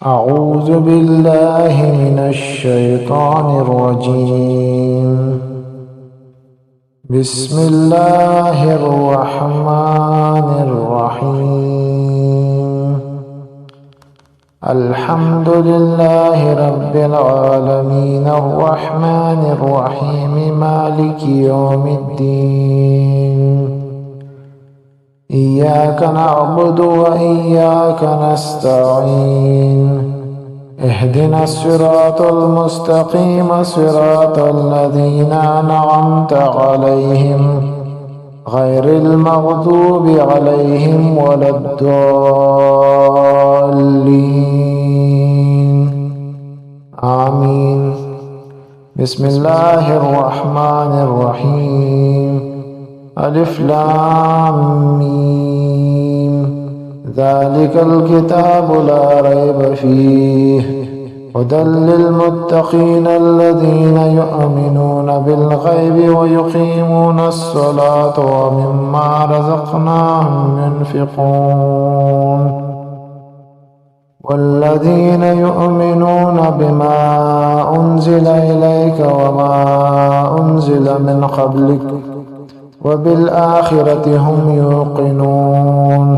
أعوذ بالله من الشيطان الرجيم. بسم الله الرحمن الرحيم. الحمد لله رب العالمين الرحمن الرحيم مالك يوم الدين. إياك نعبد وإياك نستعين. اهدنا الصراط المستقيم صراط الذين أنعمت عليهم غير المغضوب عليهم ولا الضالين. آمين. بسم الله الرحمن الرحيم. ألف لام ميم. ذلك الكتاب لا ريب فيه هدى للمتقين الذين يؤمنون بالغيب ويقيمون الصلاة ومما رزقناهم ينفقون والذين يؤمنون بما أنزل إليك وما أنزل من قبلك وبالآخرة هم يوقنون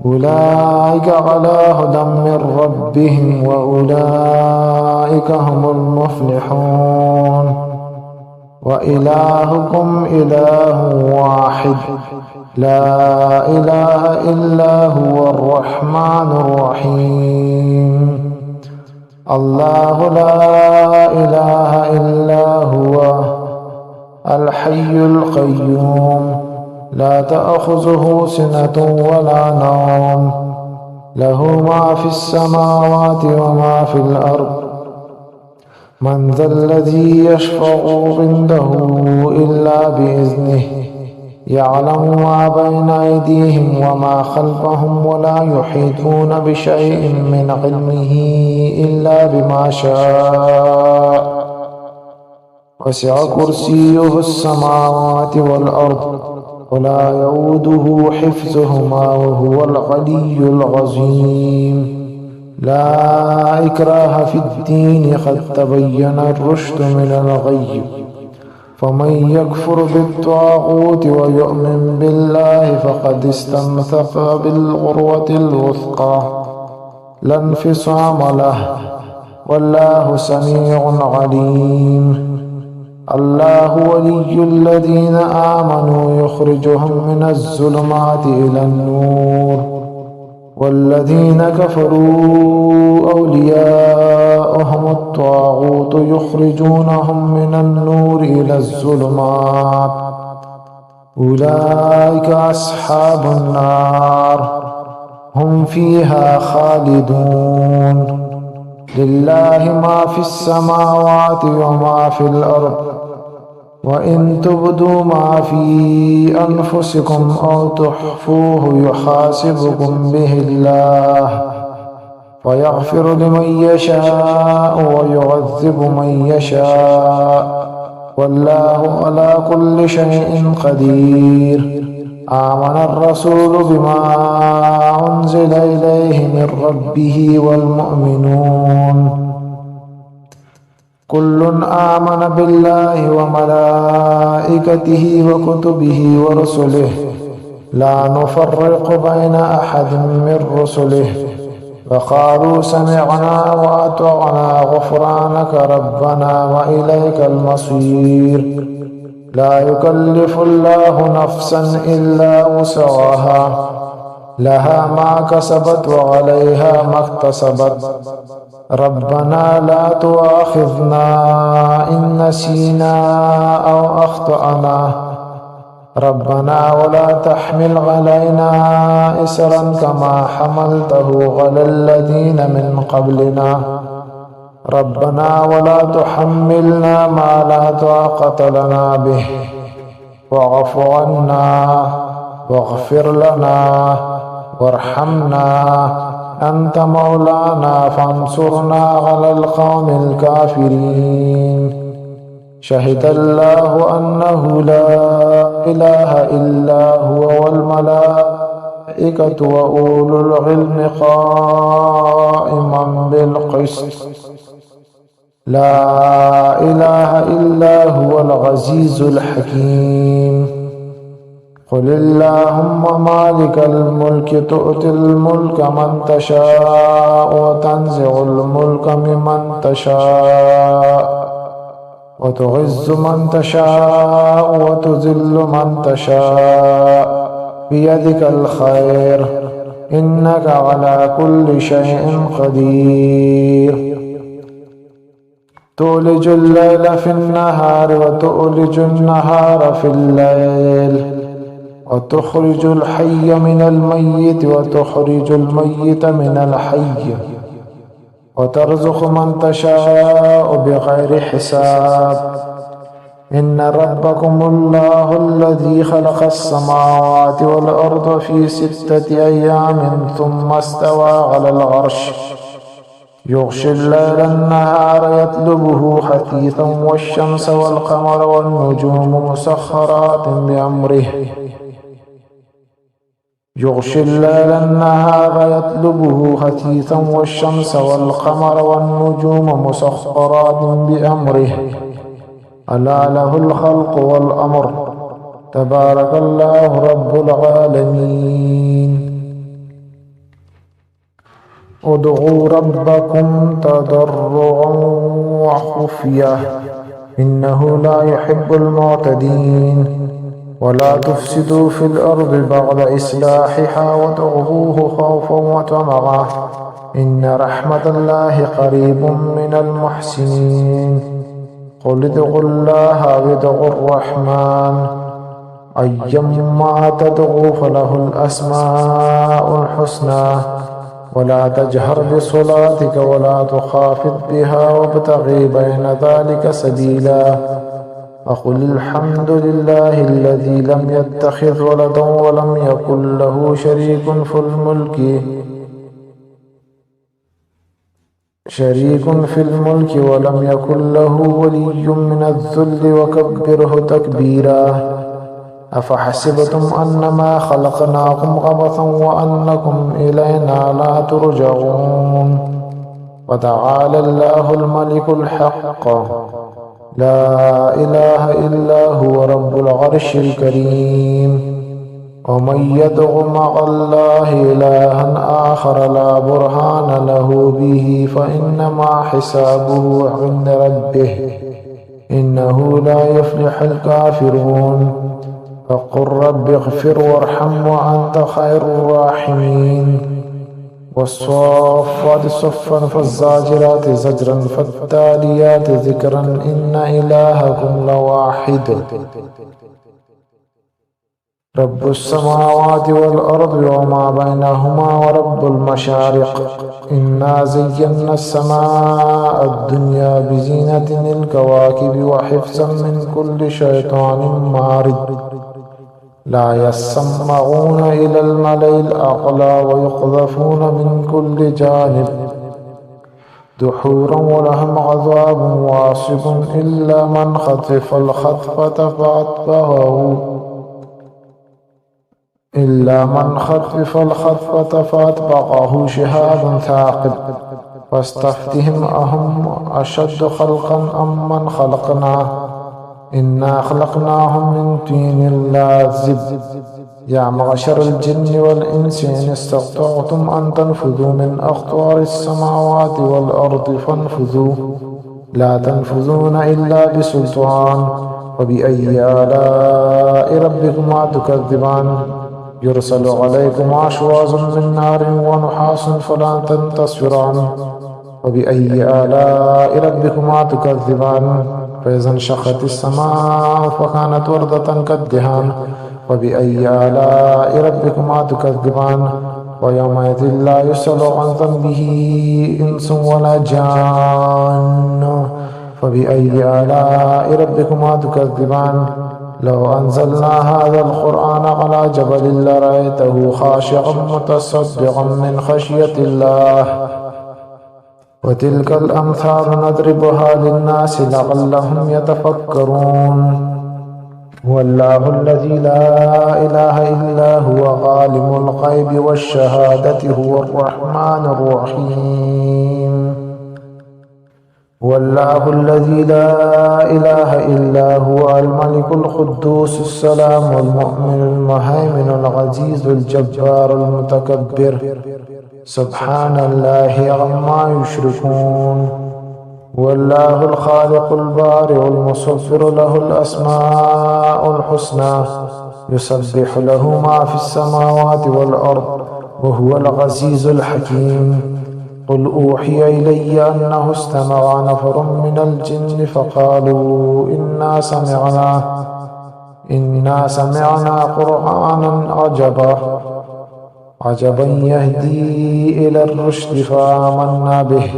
أولئك على هدى من ربهم وأولئك هم المفلحون. وإلهكم إله واحد لا إله إلا هو الرحمن الرحيم. الله لا إله إلا هو الحي القيوم لا تأخذه سنة ولا نوم له ما في السماوات وما في الأرض. من ذا الذي يشفع عنده إلا بإذنه يعلم ما بين أيديهم وما خلفهم ولا يحيطون بشيء من علمه إلا بما شاء. وسع كرسيه السماوات والأرض ولا يؤوده حفظهما وهو العلي العظيم. لا إكراه في الدين قد تبين الرشد من الغي. فمن يكفر بالطاغوت ويؤمن بالله فقد استمسك بالعروة الوثقى لا انفصام له والله سميع عليم. الله ولي الذين آمنوا يخرجهم من الظلمات إلى النور والذين كفروا أولياؤهم الطاغوت يخرجونهم من النور إلى الظلمات أولئك أصحاب النار هم فيها خالدون. لله ما في السماوات وما في الأرض وإن تبدوا ما في أنفسكم أو تخفوه يحاسبكم به الله ويغفر لمن يشاء ويعذب من يشاء والله على كل شيء قدير. آمن الرسول بما أنزل إليه من ربه والمؤمنون كل آمن بالله وملائكته وكتبه ورسله لا نفرق بين أحد من رسله وقالوا سمعنا وأطعنا غفرانك ربنا وإليك المصير. لا يكلف الله نفسا إلا وسعها لها ما كسبت وعليها ما اكتسبت. ربنا لا تؤاخذنا إن نسينا أو أخطأنا ربنا ولا تحمل علينا إسرا كما حملته على الذين من قبلنا ربنا ولا تحملنا ما لا طاقة لنا به واعف عنا واغفر لنا وارحمنا أنت مولانا فانصرنا على القوم الكافرين. شهد الله أنه لا إله إلا هو والملائكة والملائكة وأولو العلم قائما بالقسط لا إله إلا هو العزيز الحكيم قل اللهم مالك الملك تؤتي الملك من تشاء وتنزع الملك ممن تشاء وتعز من تشاء وتذل من تشاء بيدك الخير إنك على كل شيء قدير تولج الليل في النهار وتؤلج النهار في الليل وتخرج الحي من الميت وتخرج الميت من الحي وترزق من تشاء بغير حساب إن ربكم الله الذي خلق السماوات والأرض في 6 أيام ثم استوى على العرش يغشي الليل النهار يطلبه حثيثا والشمس والقمر والنجوم مسخرات بأمره يغشي الليل النهار يطلبه حثيثا والشمس والقمر والنجوم مسخرات بأمره ألا له الخلق والأمر تبارك الله رب العالمين ادعوا ربكم تضرعا وخفية إنه لا يحب المعتدين ولا تفسدوا في الأرض بعد إصلاحها وادعوه خوفا وطمعا إن رحمة الله قريب من المحسنين قل ادعوا الله أو ادعوا الرحمن أيما تدعوا فله الأسماء الحسنى ولا تجهر بصلاتك ولا تخافت بها وابتغي بين ذلك سبيلا وقل الحمد لله الذي لم يتخذ ولدا ولم يكن له شريك في الملك ولم يكن له ولي من الذل وكبره تكبيرا أفحسبتم أنما خلقناكم عبثا وأنكم إلينا لا ترجعون وتعالى الله الملك الحق لا إله إلا هو رب العرش الكريم ومن يدع مع الله إلها آخر لا برهان له به فإنما حسابه عند ربه إنه لا يفلح الكافرون فقل رب اغفر وارحم وأنت خير الراحمين والصافات صفا فالزاجرات زجرا فالتاليات ذكرا إن إلهكم لواحد رب السماوات والأرض وما بينهما ورب المشارق إنا زينا السماء الدنيا بزينة الكواكب وحفظا من كل شيطان مارد لا يسمعون إلى الملأ الأعلى ويقذفون من كل جانب دحورا ولهم عذاب واصب إلا من خطف الخطفة فأتبعه شهاب ثاقب فاستفتهم أهم أشد خلقا أم من خلقنا إنا خلقناهم من طين لازب يا معشر الجن والإنس إن استطعتم أن تنفذوا من أقطار السماوات والأرض فانفذوا لا تنفذون إلا بسلطان وبأي آلاء ربكما تكذبان يرسل عليكم أشواظ من نار ونحاس فلا تنتصران وبأي آلاء ربكما تكذبان فإذا انشقت السماء فكانت وردة كالدهان وبأي آلاء ربكما تكذبان ويومئذ لا يسأل عن ذنبه إنس ولا جان فبأي آلاء ربكما تكذبان لو أنزلنا هذا القرآن على جبل لرأيته خاشعا متصدعا من خشية الله وتلك الأمثال نضربها للناس لعلهم يتفكرون هو الله الذي لا إله إلا هو عالم الغيب والشهادة هو الرحمن الرحيم هو الله الذي لا إله إلا هو الملك القدوس السلام المؤمن المهيمن العزيز الجبار المتكبر سبحان الله عما يشركون هو الله الخالق البارئ المصور له الأسماء الحسنى يسبح له ما في السماوات والأرض وهو العزيز الحكيم قل أوحي إلي أنه استمع نفر من الجن فقالوا إنا سمعنا قرآنا عجبا يهدي إلى الرشد فآمنا به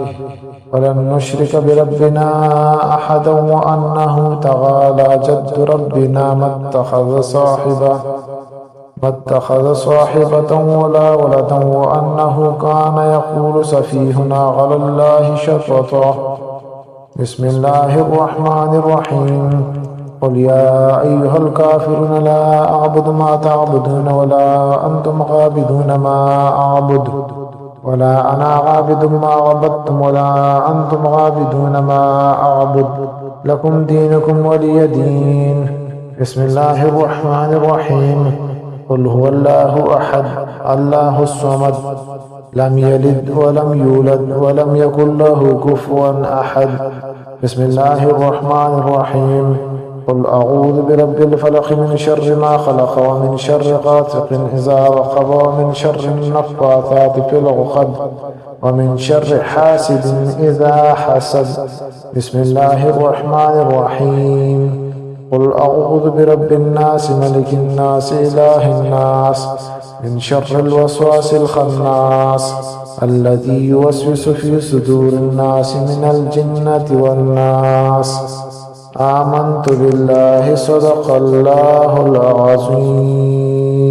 ولن نشرك بربنا أحدا وأنه تعالى جد ربنا ما اتخذ صاحبة ولا ولدا وأنه كان يقول سفيهنا على الله شططا بسم الله الرحمن الرحيم قل يا أيها الكافرون لا أعبد ما تعبدون ولا أنتم عابدون ما أعبد ولا أنا عابد ما عبدتم ولا أنتم عابدون ما أعبد لكم دينكم ولي دين بسم الله الرحمن الرحيم قل هو الله أحد الله الصمد لم يلد ولم يولد ولم يكن له كفوا أحد بسم الله الرحمن الرحيم قل أعوذ برب الفلق من شر ما خلق ومن شر غاسق إذا وقب ومن شر النفاثات في العقد ومن شر حاسد إذا حسد بسم الله الرحمن الرحيم قل أعوذ برب الناس ملك الناس إله الناس من شر الوسواس الخناس الذي يوسوس في صدور الناس من الجنة والناس آمنت بالله صدق الله العظيم.